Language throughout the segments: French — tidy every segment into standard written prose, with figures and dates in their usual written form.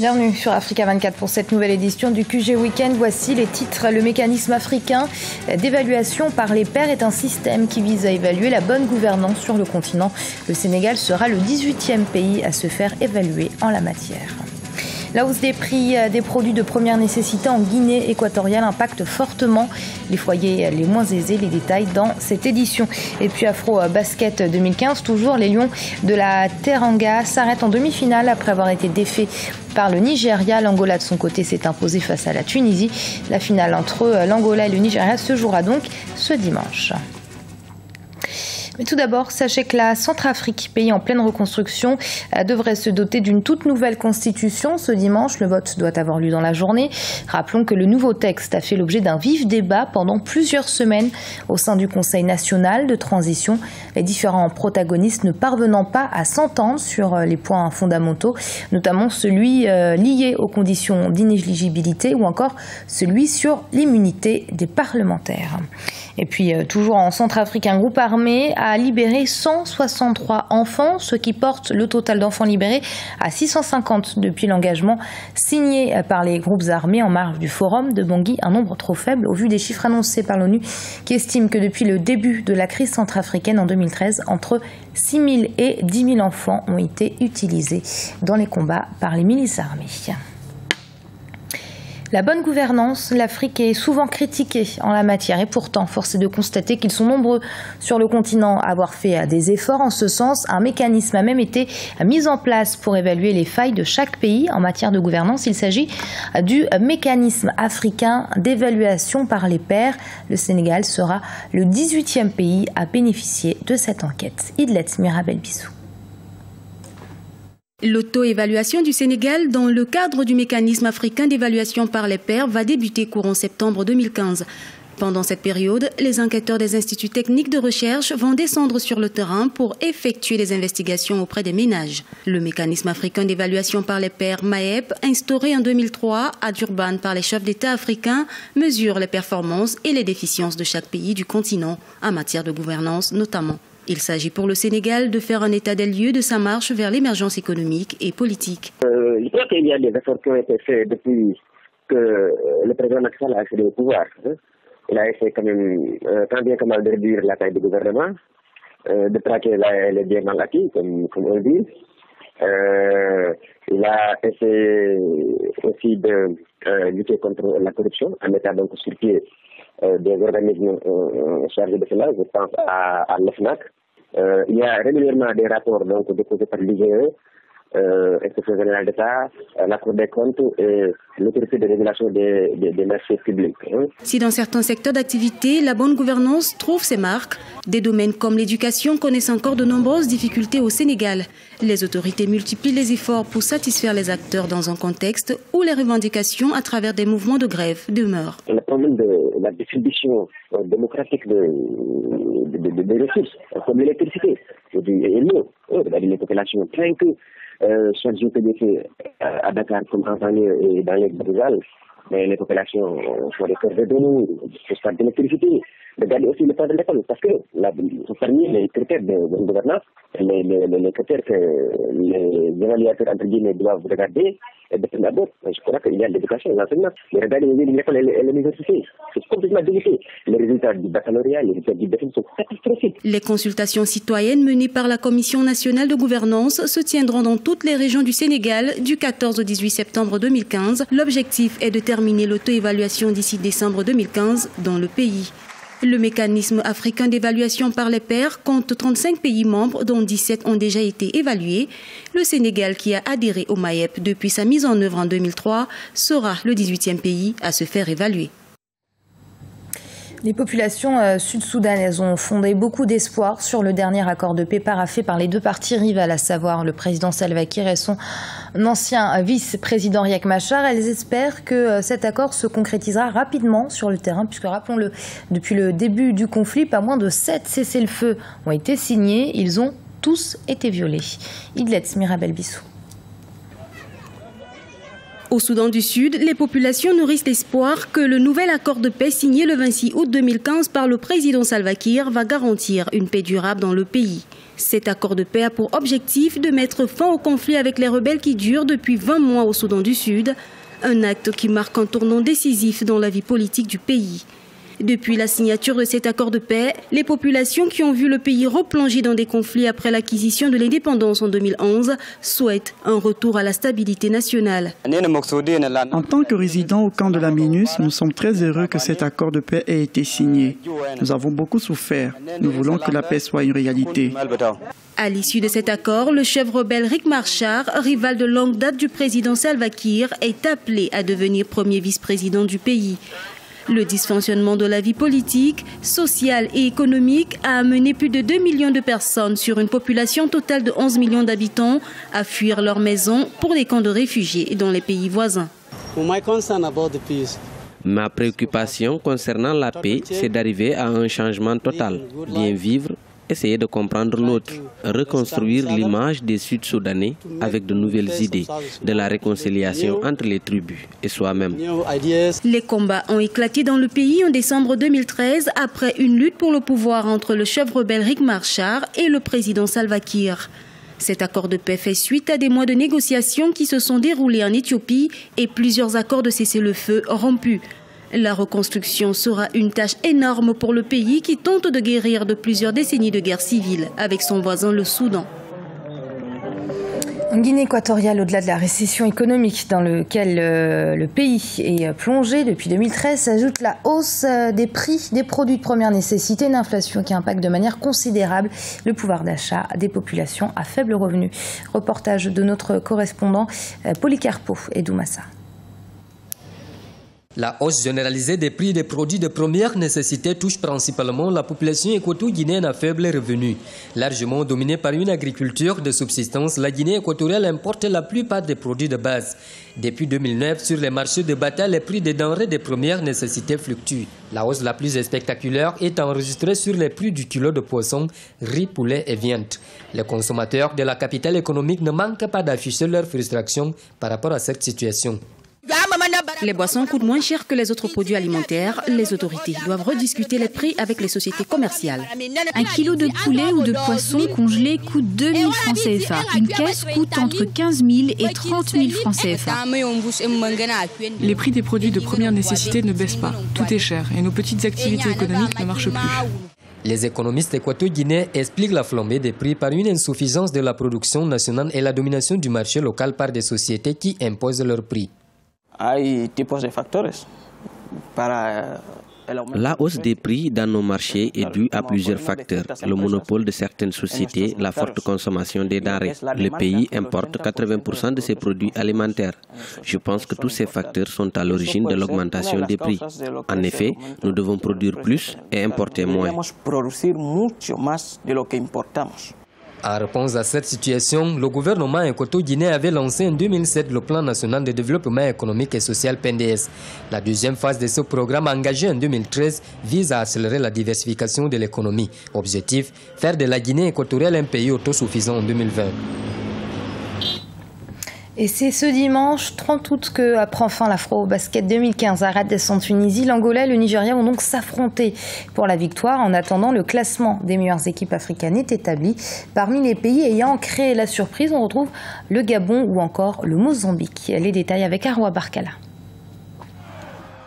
Bienvenue sur Africa 24 pour cette nouvelle édition du QG Week-end. Voici les titres. Le mécanisme africain d'évaluation par les pairs est un système qui vise à évaluer la bonne gouvernance sur le continent. Le Sénégal sera le 18e pays à se faire évaluer en la matière. La hausse des prix des produits de première nécessité en Guinée équatoriale impacte fortement les foyers les moins aisés. Les détails dans cette édition. Et puis Afro Basket 2015, toujours les Lions de la Teranga s'arrêtent en demi-finale après avoir été défaits par le Nigeria. L'Angola de son côté s'est imposé face à la Tunisie. La finale entre l'Angola et le Nigeria se jouera donc ce dimanche. Mais tout d'abord, sachez que la Centrafrique, pays en pleine reconstruction, devrait se doter d'une toute nouvelle constitution ce dimanche. Le vote doit avoir lieu dans la journée. Rappelons que le nouveau texte a fait l'objet d'un vif débat pendant plusieurs semaines au sein du Conseil national de transition. Les différents protagonistes ne parvenant pas à s'entendre sur les points fondamentaux, notamment celui lié aux conditions d'inéligibilité ou encore celui sur l'immunité des parlementaires. Et puis, toujours en Centrafrique, un groupe armé a libéré 163 enfants, ce qui porte le total d'enfants libérés à 650 depuis l'engagement signé par les groupes armés en marge du forum de Bangui, un nombre trop faible au vu des chiffres annoncés par l'ONU qui estime que depuis le début de la crise centrafricaine en 2013, entre 6 000 et 10 000 enfants ont été utilisés dans les combats par les milices armées. La bonne gouvernance, l'Afrique est souvent critiquée en la matière et pourtant, force est de constater qu'ils sont nombreux sur le continent à avoir fait des efforts en ce sens. Un mécanisme a même été mis en place pour évaluer les failles de chaque pays en matière de gouvernance. Il s'agit du mécanisme africain d'évaluation par les pairs. Le Sénégal sera le 18e pays à bénéficier de cette enquête. Idlet Mirabel Bissou. L'auto-évaluation du Sénégal dans le cadre du mécanisme africain d'évaluation par les pairs va débuter courant septembre 2015. Pendant cette période, les enquêteurs des instituts techniques de recherche vont descendre sur le terrain pour effectuer des investigations auprès des ménages. Le mécanisme africain d'évaluation par les pairs MAEP, instauré en 2003 à Durban par les chefs d'État africains, mesure les performances et les déficiences de chaque pays du continent en matière de gouvernance notamment. Il s'agit pour le Sénégal de faire un état des lieux de sa marche vers l'émergence économique et politique. Je crois qu'il y a des efforts qui ont été faits depuis que le président Macky Sall a accédé au pouvoir. Il a essayé quand même tant bien que mal de réduire la taille du gouvernement, de traquer les biens mal acquis, comme on dit. Il a essayé aussi de lutter contre la corruption en mettant donc sur pied des organismes chargés de cela. Je pense à l'OFNAC. Il y a régulièrement des rapports donc déposés par l'IGE, Inspection générale d'État, la Cour des comptes et l'autorité de régulation des marchés publics. Si dans certains secteurs d'activité, la bonne gouvernance trouve ses marques, des domaines comme l'éducation connaissent encore de nombreuses difficultés au Sénégal. Les autorités multiplient les efforts pour satisfaire les acteurs dans un contexte où les revendications à travers des mouvements de grève demeurent. Le problème de la distribution démocratique des ressources, comme l'électricité et l'eau, les populations craignent que chaque jour que à Dakar comme en banlieue et dans les rurales, mais les populations sont des cœurs de nous, pour d'électricité, de garder aussi le temps de l'école, parce que parmi les critères de gouvernance, les critères que les évaluateurs entre guillemets doivent regarder, de prime abord, je crois qu'il y a l'éducation, l'enseignement, mais regarder l'école et l'université, c'est complètement délicat. Les résultats du baccalauréat, les résultats du BFM sont catastrophiques. Les consultations citoyennes menées par la Commission nationale de gouvernance se tiendront dans toutes les régions du Sénégal du 14 au 18 septembre 2015. L'objectif est de terminer l'auto-évaluation d'ici décembre 2015 dans le pays. Le mécanisme africain d'évaluation par les pairs compte 35 pays membres, dont 17 ont déjà été évalués. Le Sénégal, qui a adhéré au MAEP depuis sa mise en œuvre en 2003, sera le 18e pays à se faire évaluer. Les populations sud-soudanaises ont fondé beaucoup d'espoir sur le dernier accord de paix paraphé par les deux parties rivales, à savoir le président Salva Kiir et son ancien vice-président Riek Machar. Elles espèrent que cet accord se concrétisera rapidement sur le terrain, puisque, rappelons-le, depuis le début du conflit, pas moins de 7 cessez-le-feu ont été signés. Ils ont tous été violés. Idlet Mirabel Bissou. Au Soudan du Sud, les populations nourrissent l'espoir que le nouvel accord de paix signé le 26 août 2015 par le président Salva Kiir va garantir une paix durable dans le pays. Cet accord de paix a pour objectif de mettre fin au conflit avec les rebelles qui durent depuis 20 mois au Soudan du Sud, un acte qui marque un tournant décisif dans la vie politique du pays. Depuis la signature de cet accord de paix, les populations qui ont vu le pays replonger dans des conflits après l'acquisition de l'indépendance en 2011 souhaitent un retour à la stabilité nationale. En tant que résidents au camp de la MINUS, nous sommes très heureux que cet accord de paix ait été signé. Nous avons beaucoup souffert. Nous voulons que la paix soit une réalité. À l'issue de cet accord, le chef rebelle Riek Machar, rival de longue date du président Salva Kiir, est appelé à devenir premier vice-président du pays. Le dysfonctionnement de la vie politique, sociale et économique a amené plus de 2 millions de personnes sur une population totale de 11 millions d'habitants à fuir leurs maisons pour des camps de réfugiés dans les pays voisins. Ma préoccupation concernant la paix, c'est d'arriver à un changement total, bien vivre, essayer de comprendre l'autre, reconstruire l'image des Sud-Soudanais avec de nouvelles idées, de la réconciliation entre les tribus et soi-même. Les combats ont éclaté dans le pays en décembre 2013 après une lutte pour le pouvoir entre le chef rebelle Riek Machar et le président Salva Kiir. Cet accord de paix fait suite à des mois de négociations qui se sont déroulés en Éthiopie et plusieurs accords de cessez-le-feu rompus. La reconstruction sera une tâche énorme pour le pays qui tente de guérir de plusieurs décennies de guerre civile avec son voisin le Soudan. En Guinée équatoriale, au-delà de la récession économique dans laquelle le pays est plongé depuis 2013, s'ajoute la hausse des prix des produits de première nécessité, une inflation qui impacte de manière considérable le pouvoir d'achat des populations à faible revenu. Reportage de notre correspondant Policarpo et Doumassa. La hausse généralisée des prix des produits de première nécessité touche principalement la population équato-guinéenne à faible revenu. Largement dominée par une agriculture de subsistance, la Guinée équatoriale importe la plupart des produits de base. Depuis 2009, sur les marchés de bataille, les prix des denrées de première nécessité fluctuent. La hausse la plus spectaculaire est enregistrée sur les prix du kilo de poisson, riz, poulet et viande. Les consommateurs de la capitale économique ne manquent pas d'afficher leur frustration par rapport à cette situation. Les boissons coûtent moins cher que les autres produits alimentaires. Les autorités doivent rediscuter les prix avec les sociétés commerciales. Un kilo de poulet ou de poisson congelé coûte 2 000 francs CFA. Une caisse coûte entre 15 000 et 30 000 francs CFA. Les prix des produits de première nécessité ne baissent pas. Tout est cher et nos petites activités économiques ne marchent plus. Les économistes équato-guinéens expliquent la flambée des prix par une insuffisance de la production nationale et la domination du marché local par des sociétés qui imposent leurs prix. La hausse des prix dans nos marchés est due à plusieurs facteurs. Le monopole de certaines sociétés, la forte consommation des denrées. Le pays importe 80% de ses produits alimentaires. Je pense que tous ces facteurs sont à l'origine de l'augmentation des prix. En effet, nous devons produire plus et importer moins. En réponse à cette situation, le gouvernement équato-guinéen avait lancé en 2007 le Plan national de développement économique et social PNDS. La deuxième phase de ce programme engagé en 2013 vise à accélérer la diversification de l'économie. Objectif, faire de la Guinée équatoriale un pays autosuffisant en 2020. Et c'est ce dimanche 30 août que prend fin l'Afro-Basket 2015 à Rades en Tunisie. L'Angola et le Nigeria vont donc s'affronter pour la victoire. En attendant, le classement des meilleures équipes africaines est établi. Parmi les pays ayant créé la surprise, on retrouve le Gabon ou encore le Mozambique. Les détails avec Arwa Barkala.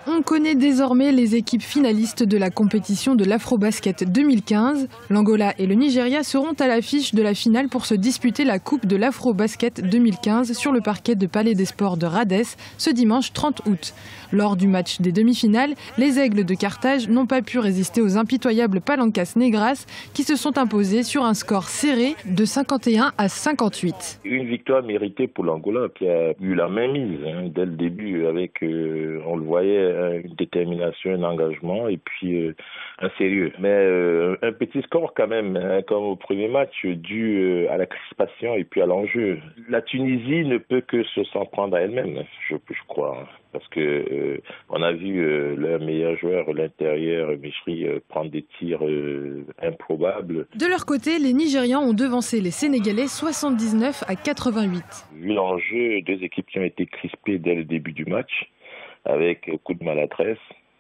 On connaît désormais les équipes finalistes de la compétition de l'Afro-Basket 2015. L'Angola et le Nigeria seront à l'affiche de la finale pour se disputer la Coupe de l'Afro-Basket 2015 sur le parquet de Palais des Sports de Rades ce dimanche 30 août. Lors du match des demi-finales, les Aigles de Carthage n'ont pas pu résister aux impitoyables Palancas Negras qui se sont imposés sur un score serré de 51 à 58. Une victoire méritée pour l'Angola qui a eu la mainmise dès le début avec, on le voyait, une détermination, un engagement et puis un sérieux. Mais un petit score quand même, hein, comme au premier match, dû à la crispation et puis à l'enjeu. La Tunisie ne peut que s'en prendre à elle-même, je crois. Hein, parce que on a vu leur meilleur joueur, l'intérieur, Mechri, prendre des tirs improbables. De leur côté, les Nigérians ont devancé les Sénégalais 79 à 88. Vu l'enjeu, deux équipes qui ont été crispées dès le début du match, avec coup de maladresse,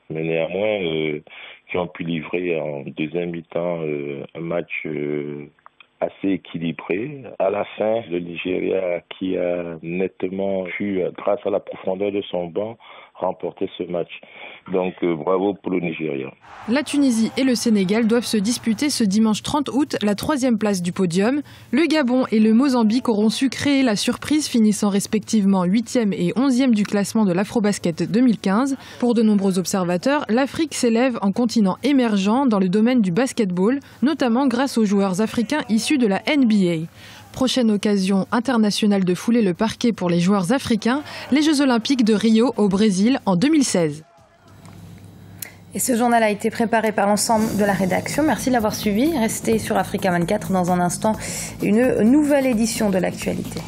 mais néanmoins qui ont pu livrer en deuxième mi-temps un match assez équilibré. À la fin, le Nigeria qui a nettement pu, grâce à la profondeur de son banc, remporter ce match. Donc bravo pour le Nigeria. La Tunisie et le Sénégal doivent se disputer ce dimanche 30 août la 3e place du podium. Le Gabon et le Mozambique auront su créer la surprise, finissant respectivement 8e et 11e du classement de l'Afrobasket 2015. Pour de nombreux observateurs, l'Afrique s'élève en continent émergent dans le domaine du basketball, notamment grâce aux joueurs africains issus de la NBA. Prochaine occasion internationale de fouler le parquet pour les joueurs africains, les Jeux Olympiques de Rio au Brésil en 2016. Et ce journal a été préparé par l'ensemble de la rédaction. Merci de l'avoir suivi. Restez sur Africa 24 dans un instant, une nouvelle édition de l'actualité.